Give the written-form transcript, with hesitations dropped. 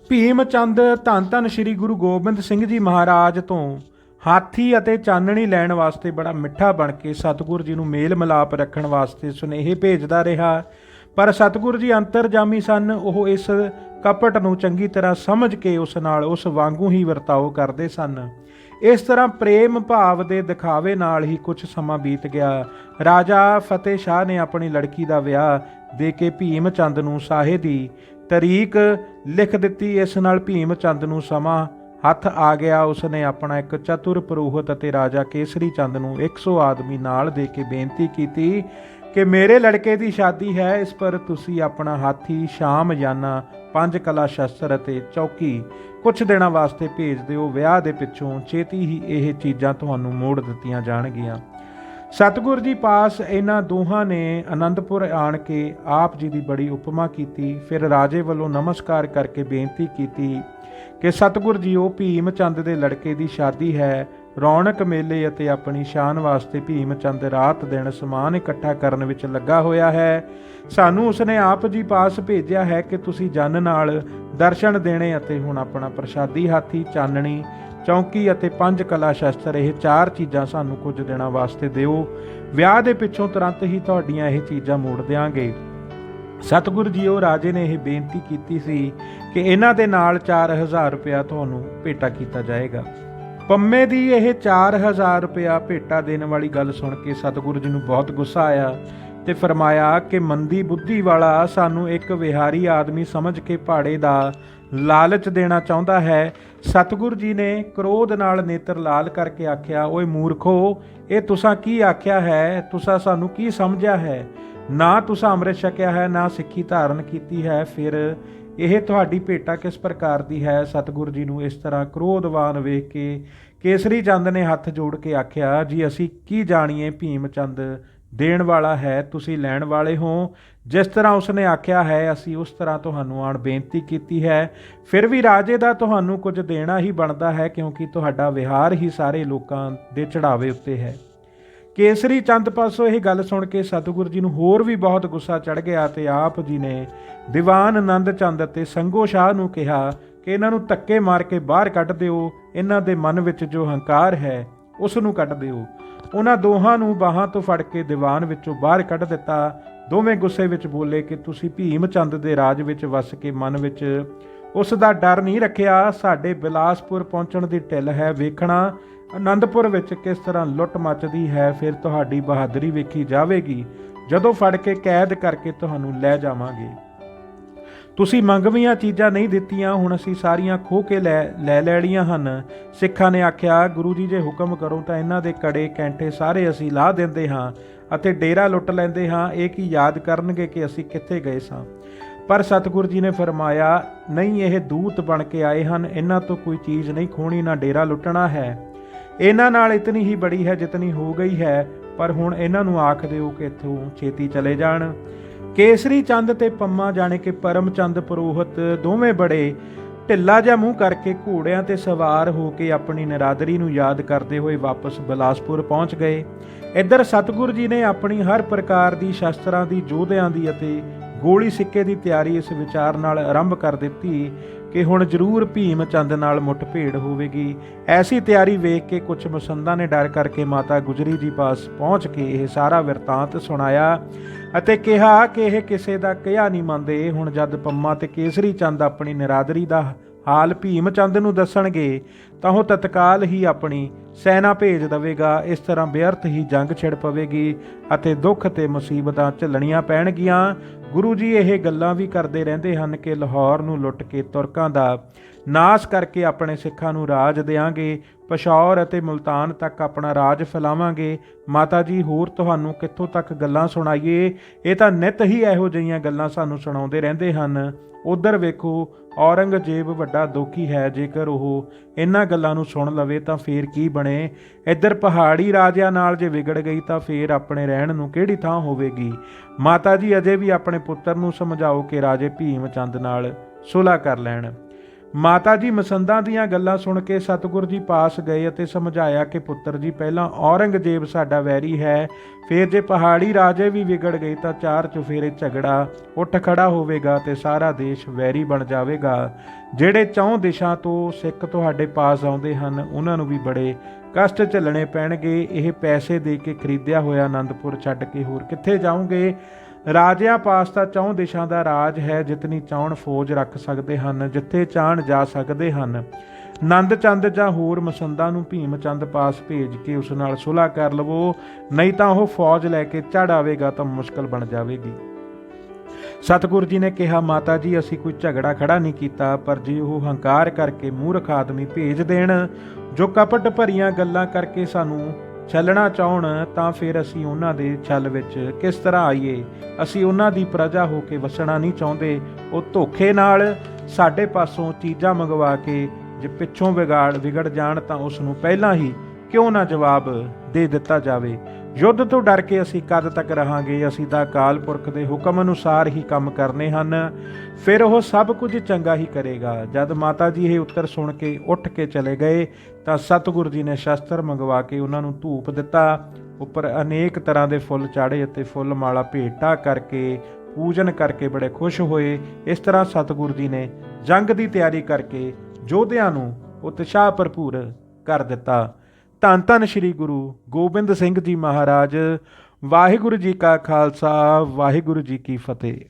ਭੀਮ ਚੰਦ ਧੰਨ ਧੰਨ ਸ਼੍ਰੀ ਗੁਰੂ ਗੋਬਿੰਦ ਸਿੰਘ ਜੀ ਮਹਾਰਾਜ ਤੋਂ ਹਾਥੀ ਅਤੇ ਚਾਨਣੀ ਲੈਣ ਵਾਸਤੇ ਬੜਾ ਮਿੱਠਾ ਬਣ ਕੇ ਸਤਿਗੁਰ ਜੀ ਨੂੰ ਮੇਲ ਮਿਲਾਪ ਰੱਖਣ ਵਾਸਤੇ ਸੁਨੇਹੇ ਭੇਜਦਾ ਰਿਹਾ। ਪਰ ਸਤਿਗੁਰ ਜੀ ਅੰਤਰਜਾਮੀ ਸਨ, ਉਹ ਇਸ ਕਪਟ ਨੂੰ ਚੰਗੀ ਤਰ੍ਹਾਂ ਸਮਝ ਕੇ ਉਸ ਨਾਲ ਉਸ ਵਾਂਗੂ ਹੀ ਵਰਤਾਓ ਕਰਦੇ ਸਨ। ਇਸ ਤਰ੍ਹਾਂ ਪ੍ਰੇਮ ਭਾਵ ਦੇ ਦਿਖਾਵੇ ਨਾਲ ਹੀ ਕੁਝ ਸਮਾਂ ਬੀਤ ਗਿਆ। ਰਾਜਾ ਫਤਿਹ ਸ਼ਾਹ ਨੇ ਆਪਣੀ ਲੜਕੀ ਦਾ ਵਿਆਹ ਦੇ ਕੇ ਭੀਮ ਚੰਦ ਨੂੰ ਸਾਹੇ ਦੀ ਤਰੀਕ ਲਿਖ ਦਿੱਤੀ। ਇਸ ਨਾਲ ਭੀਮ ਚੰਦ ਨੂੰ ਸਮਾਂ ਹੱਥ ਆ ਗਿਆ। ਉਸਨੇ ਆਪਣਾ ਇੱਕ ਚਤੁਰ ਪੁਰੋਹਿਤ ਅਤੇ ਰਾਜਾ ਕੇਸਰੀ ਚੰਦ ਨੂੰ 100 ਆਦਮੀ ਨਾਲ ਦੇ ਕੇ ਬੇਨਤੀ ਕੀਤੀ ਕਿ ਮੇਰੇ ਲੜਕੇ ਦੀ ਸ਼ਾਦੀ ਹੈ, ਇਸ ਪਰ ਤੁਸੀਂ ਆਪਣਾ ਹਾਥੀ, ਸ਼ਾਮ ਯਾਨਾ, 5 ਕਲਾ ਸ਼ਸਤਰ ਅਤੇ ਚੌਕੀ ਕੁਝ ਦਿਨਾਂ ਵਾਸਤੇ ਭੇਜ ਦਿਓ। ਵਿਆਹ ਦੇ ਪਿੱਛੋਂ ਛੇਤੀ ਹੀ ਇਹ ਚੀਜ਼ਾਂ ਤੁਹਾਨੂੰ ਮੋੜ ਦਿੱਤੀਆਂ ਜਾਣਗੀਆਂ। ਸਤਿਗੁਰ ਜੀ ਪਾਸ ਇਹਨਾਂ ਦੋਹਾਂ ਨੇ ਆਨੰਦਪੁਰ ਆਣ ਕੇ ਆਪ ਜੀ ਦੀ ਬੜੀ ਉਪਮਾ ਕੀਤੀ। ਫਿਰ ਰਾਜੇ ਵੱਲੋਂ ਨਮਸਕਾਰ ਕਰਕੇ ਬੇਨਤੀ ਕੀਤੀ ਕਿ ਸਤਿਗੁਰ ਜੀ, ਉਹ ਭੀਮ ਚੰਦ ਦੇ ਲੜਕੇ ਦੀ ਸ਼ਾਦੀ ਹੈ। ਰੌਣਕ ਮੇਲੇ ਅਤੇ ਆਪਣੀ ਸ਼ਾਨ ਵਾਸਤੇ ਭੀਮ ਚੰਦ ਰਾਤ ਦਿਨ ਸਮਾਨ ਇਕੱਠਾ ਕਰਨ ਵਿੱਚ ਲੱਗਾ ਹੋਇਆ ਹੈ। ਸਾਨੂੰ ਉਸਨੇ ਆਪ ਜੀ ਪਾਸ ਭੇਜਿਆ ਹੈ ਕਿ ਤੁਸੀਂ ਜਨ ਨਾਲ ਦਰਸ਼ਨ ਦੇਣੇ ਅਤੇ ਹੁਣ ਆਪਣਾ ਪ੍ਰਸ਼ਾਦੀ, ਹਾਥੀ, ਚਾਨਣੀ, ਚੌਂਕੀ ਅਤੇ 5 ਕਲਾ ਸ਼ਸਤਰ, ਇਹ 4 ਚੀਜ਼ਾਂ ਸਾਨੂੰ ਕੁਝ ਦਿਨਾਂ ਵਾਸਤੇ ਦਿਓ। ਵਿਆਹ ਦੇ ਪਿੱਛੋਂ ਤੁਰੰਤ ਹੀ ਤੁਹਾਡੀਆਂ ਇਹ ਚੀਜ਼ਾਂ ਮੋੜ ਦਿਆਂਗੇ। ਸਤਿਗੁਰ ਜੀ, ਉਹ ਰਾਜੇ ਨੇ ਇਹ ਬੇਨਤੀ ਕੀਤੀ ਸੀ ਕਿ ਇਹਨਾਂ ਦੇ ਨਾਲ 4000 ਰੁਪਇਆ ਤੁਹਾਨੂੰ ਭੇਟਾ ਕੀਤਾ ਜਾਏਗਾ। ਪੰਮੇ ਦੀ ਇਹ 4000 ਰੁਪਇਆ ਭੇਟਾ ਦੇਣ ਵਾਲੀ ਗੱਲ ਸੁਣ ਕੇ ਸਤਿਗੁਰੂ ਜੀ ਨੂੰ ਬਹੁਤ ਗੁੱਸਾ ਆਇਆ ਤੇ ਫਰਮਾਇਆ ਕਿ ਮੰਦੀ ਬੁੱਧੀ ਵਾਲਾ ਸਾਨੂੰ ਇੱਕ ਵਿਹਾਰੀ ਆਦਮੀ ਸਮਝ ਕੇ ਭਾੜੇ ਦਾ ਲਾਲਚ ਦੇਣਾ ਚਾਹੁੰਦਾ ਹੈ। ਸਤਿਗੁਰੂ ਜੀ ਨੇ ਕ੍ਰੋਧ ਨਾਲ ਨੇਤਰ ਲਾਲ ਕਰਕੇ ਆਖਿਆ, ਓਏ ਮੂਰਖੋ, ਇਹ ਤੁਸਾਂ ਕੀ ਆਖਿਆ ਹੈ? ਤੁਸਾਂ ਸਾਨੂੰ ਕੀ ਸਮਝਿਆ ਹੈ? ਨਾ ਤੁਸਾਂ ਅੰਮ੍ਰਿਤ ਛਕਿਆ ਹੈ, ਨਾ ਸਿੱਖੀ ਧਾਰਨ ਕੀਤੀ ਹੈ, ਫਿਰ ਇਹ ਤੁਹਾਡੀ ਭੇਟਾ ਕਿਸ ਪ੍ਰਕਾਰ ਦੀ ਹੈ? ਸਤਿਗੁਰੂ ਜੀ ਨੂੰ ਇਸ ਤਰ੍ਹਾਂ ਕ੍ਰੋਧਵਾਨ ਵੇਖ ਕੇ ਕੇਸਰੀ ਚੰਦ ਨੇ ਹੱਥ ਜੋੜ ਕੇ ਆਖਿਆ, ਜੀ ਅਸੀਂ ਕੀ ਜਾਣੀਏ, ਭੀਮ ਚੰਦ ਦੇਣ ਵਾਲਾ ਹੈ, ਤੁਸੀਂ ਲੈਣ ਵਾਲੇ ਹੋ। ਜਿਸ ਤਰ੍ਹਾਂ ਉਸਨੇ ਆਖਿਆ ਹੈ ਅਸੀਂ ਉਸ ਤਰ੍ਹਾਂ ਤੁਹਾਨੂੰ ਆਣ ਬੇਨਤੀ ਕੀਤੀ ਹੈ। ਫਿਰ ਵੀ ਰਾਜੇ ਦਾ ਤੁਹਾਨੂੰ ਕੁਝ ਦੇਣਾ ਹੀ ਬਣਦਾ ਹੈ, ਕਿਉਂਕਿ ਤੁਹਾਡਾ ਵਿਹਾਰ ਹੀ ਸਾਰੇ ਲੋਕਾਂ ਦੇ ਚੜਾਵੇ ਉੱਤੇ ਹੈ। ਕੇਸਰੀ ਚੰਦ ਪਾਸੋਂ ਇਹ ਗੱਲ ਸੁਣ ਕੇ ਸਤਿਗੁਰੂ ਜੀ ਨੂੰ ਹੋਰ ਵੀ ਬਹੁਤ ਗੁੱਸਾ ਚੜ੍ਹ ਗਿਆ ਤੇ ਆਪ ਜੀ ਨੇ ਦੀਵਾਨ ਆਨੰਦ ਚੰਦ ਅਤੇ ਸੰਗੋ ਸ਼ਾਹ ਨੂੰ ਕਿਹਾ ਕਿ ਇਹਨਾਂ ਨੂੰ ਧੱਕੇ ਮਾਰ ਕੇ ਬਾਹਰ ਕੱਢ ਦਿਓ। ਇਹਨਾਂ ਦੇ ਮਨ ਵਿੱਚ ਜੋ ਹੰਕਾਰ ਹੈ ਉਸ ਨੂੰ ਕੱਢ ਦਿਓ। ਉਹਨਾਂ ਦੋਹਾਂ ਨੂੰ ਬਾਹਾਂ ਤੋਂ ਫੜ ਕੇ ਦੀਵਾਨ ਵਿੱਚੋਂ ਬਾਹਰ ਕੱਢ ਦਿੱਤਾ। ਦੋਵੇਂ ਗੁੱਸੇ ਵਿੱਚ ਬੋਲੇ ਕਿ ਤੁਸੀਂ ਭੀਮ ਚੰਦ ਦੇ ਰਾਜ ਵਿੱਚ ਵਸ ਕੇ ਮਨ ਵਿੱਚ ਉਸ ਦਾ ਡਰ ਨਹੀਂ ਰੱਖਿਆ। ਸਾਡੇ ਬਿਲਾਸਪੁਰ ਪਹੁੰਚਣ ਦੀ ਢਿੱਲ ਹੈ, ਵੇਖਣਾ ਆਨੰਦਪੁਰ ਵਿੱਚ ਕਿਸ ਤਰ੍ਹਾਂ ਲੁੱਟ ਮੱਚਦੀ ਹੈ। ਫਿਰ ਤੁਹਾਡੀ ਬਹਾਦਰੀ ਵੇਖੀ ਜਾਵੇਗੀ ਜਦੋਂ ਫੜ ਕੇ ਕੈਦ ਕਰਕੇ ਤੁਹਾਨੂੰ ਲੈ ਜਾਵਾਂਗੇ। ਤੁਸੀਂ ਮੰਗਵੀਆਂ ਚੀਜ਼ਾਂ ਨਹੀਂ ਦਿੱਤੀਆਂ, ਹੁਣ ਅਸੀਂ ਸਾਰੀਆਂ ਖੋਹ ਕੇ ਲੈ ਲੈਣੀਆਂ ਹਨ। ਸਿੱਖਾਂ ਨੇ ਆਖਿਆ, ਗੁਰੂ ਜੀ ਜੇ ਹੁਕਮ ਕਰੋ ਤਾਂ ਇਹਨਾਂ ਦੇ ਕੜੇ ਕੈਂਠੇ ਸਾਰੇ ਅਸੀਂ ਲਾਹ ਦਿੰਦੇ ਹਾਂ ਅਤੇ ਡੇਰਾ ਲੁੱਟ ਲੈਂਦੇ ਹਾਂ। ਇਹ ਕੀ ਯਾਦ ਕਰਨਗੇ ਕਿ ਅਸੀਂ ਕਿੱਥੇ ਗਏ ਸਾਂ? ਪਰ ਸਤਿਗੁਰੂ ਜੀ ਨੇ ਫਰਮਾਇਆ, ਨਹੀਂ, ਇਹ ਦੂਤ ਬਣ ਕੇ ਆਏ ਹਨ, ਇਹਨਾਂ ਤੋਂ ਕੋਈ ਚੀਜ਼ ਨਹੀਂ ਖੋਹਣੀ, ਨਾ ਡੇਰਾ ਲੁੱਟਣਾ ਹੈ। ਇਹਨਾਂ ਨਾਲ ਇਤਨੀ ਹੀ ਬੜੀ ਹੈ ਜਿਤਨੀ ਹੋ ਗਈ ਹੈ, ਪਰ ਹੁਣ ਇਹਨਾਂ ਨੂੰ ਆਖ ਦਿਓ ਕਿ ਇੱਥੋਂ ਛੇਤੀ ਚਲੇ ਜਾਣ। ਕੇਸਰੀ ਚੰਦ ਤੇ ਪੰਮਾ ਜਾਣੇ ਕਿ ਪਰਮ ਚੰਦ ਪੁਰੋਹਿਤ ਦੋਵੇਂ ਬੜੇ ਢਿੱਲਾ ਜਿਹਾ ਮੂੰਹ ਕਰਕੇ ਘੋੜਿਆਂ ਤੇ ਸਵਾਰ ਹੋ ਕੇ ਆਪਣੀ ਨਿਰਾਦਰੀ ਨੂੰ ਯਾਦ ਕਰਦੇ ਹੋਏ ਵਾਪਸ ਬਿਲਾਸਪੁਰ ਪਹੁੰਚ ਗਏ। ਇੱਧਰ ਸਤਿਗੁਰੂ ਜੀ ਨੇ ਆਪਣੀ ਹਰ ਪ੍ਰਕਾਰ ਦੀ ਸ਼ਸਤਰਾਂ ਦੀ, ਯੋਧਿਆਂ ਦੀ ਅਤੇ ਗੋਲੀ ਸਿੱਕੇ ਦੀ ਤਿਆਰੀ ਇਸ ਵਿਚਾਰ ਨਾਲ ਆਰੰਭ ਕਰ ਦਿੱਤੀ ਕਿ ਹੁਣ ਜ਼ਰੂਰ ਭੀਮ ਚੰਦ ਨਾਲ ਮੁੱਠਭੇੜ ਹੋਵੇਗੀ। ਐਸੀ ਤਿਆਰੀ ਵੇਖ ਕੇ ਕੁਝ ਮਸੰਦਾਂ ਨੇ ਡਰ ਕਰਕੇ ਮਾਤਾ ਗੁਜਰੀ ਜੀ ਪਾਸ ਪਹੁੰਚ ਕੇ ਇਹ ਸਾਰਾ ਵਿਰਤਾਂਤ ਸੁਣਾਇਆ ਅਤੇ ਕਿਹਾ ਕਿ ਇਹ ਕਿਸੇ ਦਾ ਕਿਹਾ ਨਹੀਂ ਮੰਨਦੇ। ਹੁਣ ਜਦ ਪੰਮਾ ਤੇ ਕੇਸਰੀ ਚੰਦ ਆਪਣੀ ਨਿਰਾਦਰੀ ਦਾ ਹਾਲ ਭੀਮ ਚੰਦ ਨੂੰ ਦੱਸਣਗੇ ਤਾਂ ਉਹ ਤਤਕਾਲ ਹੀ ਆਪਣੀ ਸੈਨਾ ਭੇਜ ਦੇਵੇਗਾ। ਇਸ ਤਰ੍ਹਾਂ ਬੇਅਰਥ ਹੀ ਜੰਗ ਛਿੜ ਪਵੇਗੀ ਅਤੇ ਦੁੱਖ ਤੇ ਮੁਸੀਬਤਾਂ ਝੱਲਣੀਆਂ ਪੈਣਗੀਆਂ। ਗੁਰੂ ਜੀ ਇਹ ਗੱਲਾਂ ਵੀ ਕਰਦੇ ਰਹਿੰਦੇ ਹਨ ਕਿ ਲਾਹੌਰ ਨੂੰ ਲੁੱਟ ਕੇ ਤੁਰਕਾਂ ਦਾ ਨਾਸ਼ ਕਰਕੇ ਆਪਣੇ ਸਿੱਖਾਂ ਨੂੰ ਰਾਜ ਦਿਆਂਗੇ, ਪਸ਼ੌਰ ਅਤੇ ਮੁਲਤਾਨ ਤੱਕ ਆਪਣਾ ਰਾਜ ਫੈਲਾਵਾਂਗੇ। ਮਾਤਾ ਜੀ, ਹੋਰ ਤੁਹਾਨੂੰ ਕਿੱਥੋਂ ਤੱਕ ਗੱਲਾਂ ਸੁਣਾਈਏ? ਇਹ ਤਾਂ ਨਿੱਤ ਹੀ ਇਹੋ ਜਿਹੀਆਂ ਗੱਲਾਂ ਸਾਨੂੰ ਸੁਣਾਉਂਦੇ ਰਹਿੰਦੇ ਹਨ। ਉਧਰ ਵੇਖੋ, ਔਰੰਗਜ਼ੇਬ ਵੱਡਾ ਦੋਖੀ ਹੈ। ਜੇਕਰ ਉਹ ਇਹਨਾਂ ਗੱਲਾਂ ਨੂੰ ਸੁਣ ਲਵੇ ਤਾਂ ਫੇਰ ਕੀ ਬਣੇ? ਇੱਧਰ ਪਹਾੜੀ ਰਾਜਿਆਂ ਨਾਲ ਜੇ ਵਿਗੜ ਗਈ ਤਾਂ ਫੇਰ ਆਪਣੇ ਰਹਿਣ ਨੂੰ ਕਿਹੜੀ ਥਾਂ ਹੋਵੇਗੀ? ਮਾਤਾ ਜੀ, ਅਜੇ ਵੀ ਆਪਣੇ ਪੁੱਤਰ ਨੂੰ ਸਮਝਾਓ ਕਿ ਰਾਜੇ ਭੀਮ ਚੰਦ ਨਾਲ ਸੁਲ੍ਹਾ ਕਰ ਲੈਣ। ਮਾਤਾ ਜੀ ਮਸੰਦਾਂ ਦੀਆਂ ਗੱਲਾਂ ਸੁਣ ਕੇ ਸਤਿਗੁਰ ਜੀ ਪਾਸ ਗਏ ਅਤੇ ਸਮਝਾਇਆ ਕਿ ਪੁੱਤਰ ਜੀ, ਪਹਿਲਾਂ ਔਰੰਗਜ਼ੇਬ ਸਾਡਾ ਵੈਰੀ ਹੈ, ਫਿਰ ਜੇ ਪਹਾੜੀ ਰਾਜੇ ਵੀ ਵਿਗੜ ਗਏ ਤਾਂ ਚਾਰ ਚੁਫੇਰੇ ਝਗੜਾ ਉੱਠ ਖੜਾ ਹੋਵੇਗਾ ਤੇ ਸਾਰਾ ਦੇਸ਼ ਵੈਰੀ ਬਣ ਜਾਵੇਗਾ। ਜਿਹੜੇ ਚੌਂ ਦਿਸ਼ਾ ਤੋਂ ਸਿੱਖ ਤੁਹਾਡੇ ਪਾਸ ਆਉਂਦੇ ਹਨ ਉਹਨਾਂ ਨੂੰ ਵੀ ਬੜੇ ਕਸ਼ਟ ਝੱਲਣੇ ਪੈਣਗੇ। ਇਹ ਪੈਸੇ ਦੇ ਕੇ ਖਰੀਦਿਆ ਹੋਇਆ ਆਨੰਦਪੁਰ ਛੱਡ ਕੇ ਹੋਰ ਕਿੱਥੇ ਜਾਓਗੇ? ਰਾਜਿਆਂ ਪਾਸ ਤਾਂ ਚੌਂ ਦਿਸ਼ਾ ਦਾ ਰਾਜ ਹੈ, ਜਿਤਨੀ ਚਾਹਣ ਫੌਜ ਰੱਖ ਸਕਦੇ ਹਨ, ਜਿੱਥੇ ਚਾਹਣ ਜਾ ਸਕਦੇ ਹਨ। ਨੰਦ ਚੰਦ ਜਾਂ ਹੋਰ ਮਸੰਦਾਂ ਨੂੰ ਭੀਮ ਚੰਦ ਪਾਸ ਭੇਜ ਕੇ ਉਸ ਨਾਲ ਸੁਲ੍ਹਾ ਕਰ ਲਵੋ, ਨਹੀਂ ਤਾਂ ਉਹ ਫੌਜ ਲੈ ਕੇ ਚੜ੍ਹ ਆਵੇਗਾ ਤਾਂ ਮੁਸ਼ਕਲ ਬਣ ਜਾਵੇਗੀ। ਸਤਿਗੁਰ ਜੀ ਨੇ ਕਿਹਾ, ਮਾਤਾ ਜੀ ਅਸੀਂ ਕੋਈ ਝਗੜਾ ਖੜਾ ਨਹੀਂ ਕੀਤਾ, ਪਰ ਜੇ ਉਹ ਹੰਕਾਰ ਕਰਕੇ ਮੂਰਖ ਆਦਮੀ ਭੇਜ ਦੇਣ ਜੋ ਕਪਟ ਭਰੀਆਂ ਗੱਲਾਂ ਕਰਕੇ ਸਾਨੂੰ ਛੱਲਣਾ ਚਾਹਣ, ਤਾਂ ਫਿਰ ਅਸੀਂ ਉਹਨਾਂ ਦੇ ਛਲ ਵਿੱਚ ਕਿਸ ਤਰ੍ਹਾਂ ਆਈਏ? ਅਸੀਂ ਉਹਨਾਂ ਦੀ ਪ੍ਰਜਾ ਹੋ ਕੇ ਵਸਣਾ ਨਹੀਂ ਚਾਹੁੰਦੇ। ਉਹ ਧੋਖੇ ਨਾਲ ਸਾਡੇ ਪਾਸੋਂ ਚੀਜ਼ਾਂ ਮੰਗਵਾ ਕੇ ਜੇ ਪਿੱਛੋਂ ਵਿਗੜ ਜਾਣ ਤਾਂ ਉਸ ਨੂੰ ਪਹਿਲਾਂ ਹੀ ਕਿਉਂ ਨਾ ਜਵਾਬ ਦੇ ਦਿੱਤਾ ਜਾਵੇ। ਯੁੱਧ ਤੋਂ ਡਰ ਕੇ ਅਸੀਂ ਕਦ ਤੱਕ ਰਹਾਂਗੇ? ਅਸੀਂ ਤਾਂ ਅਕਾਲ ਪੁਰਖ ਦੇ ਹੁਕਮ ਅਨੁਸਾਰ ਹੀ ਕੰਮ ਕਰਨੇ ਹਨ, ਫਿਰ ਉਹ ਸਭ ਕੁਝ ਚੰਗਾ ਹੀ ਕਰੇਗਾ। ਜਦ ਮਾਤਾ ਜੀ ਇਹ ਉੱਤਰ ਸੁਣ ਕੇ ਉੱਠ ਕੇ ਚਲੇ ਗਏ ਤਾਂ ਸਤਿਗੁਰ ਜੀ ਨੇ ਸ਼ਸਤਰ ਮੰਗਵਾ ਕੇ ਉਹਨਾਂ ਨੂੰ ਧੂਪ ਦਿੱਤਾ, ਉੱਪਰ ਅਨੇਕ ਤਰ੍ਹਾਂ ਦੇ ਫੁੱਲ ਚਾੜੇ ਅਤੇ ਫੁੱਲ ਮਾਲਾ ਭੇਟਾ ਕਰਕੇ ਪੂਜਨ ਕਰਕੇ ਬੜੇ ਖੁਸ਼ ਹੋਏ। ਇਸ ਤਰ੍ਹਾਂ ਸਤਿਗੁਰ ਜੀ ਨੇ ਜੰਗ ਦੀ ਤਿਆਰੀ ਕਰਕੇ ਯੋਧਿਆਂ ਨੂੰ ਉਤਸ਼ਾਹ ਭਰਪੂਰ ਕਰ ਦਿੱਤਾ। ਧੰਨ ਧੰਨ ਸ੍ਰੀ ਗੁਰੂ ਗੋਬਿੰਦ ਸਿੰਘ ਜੀ ਮਹਾਰਾਜ। ਵਾਹਿਗੁਰੂ ਜੀ ਕਾ ਖਾਲਸਾ, ਵਾਹਿਗੁਰੂ ਜੀ ਕੀ ਫਤਿਹ।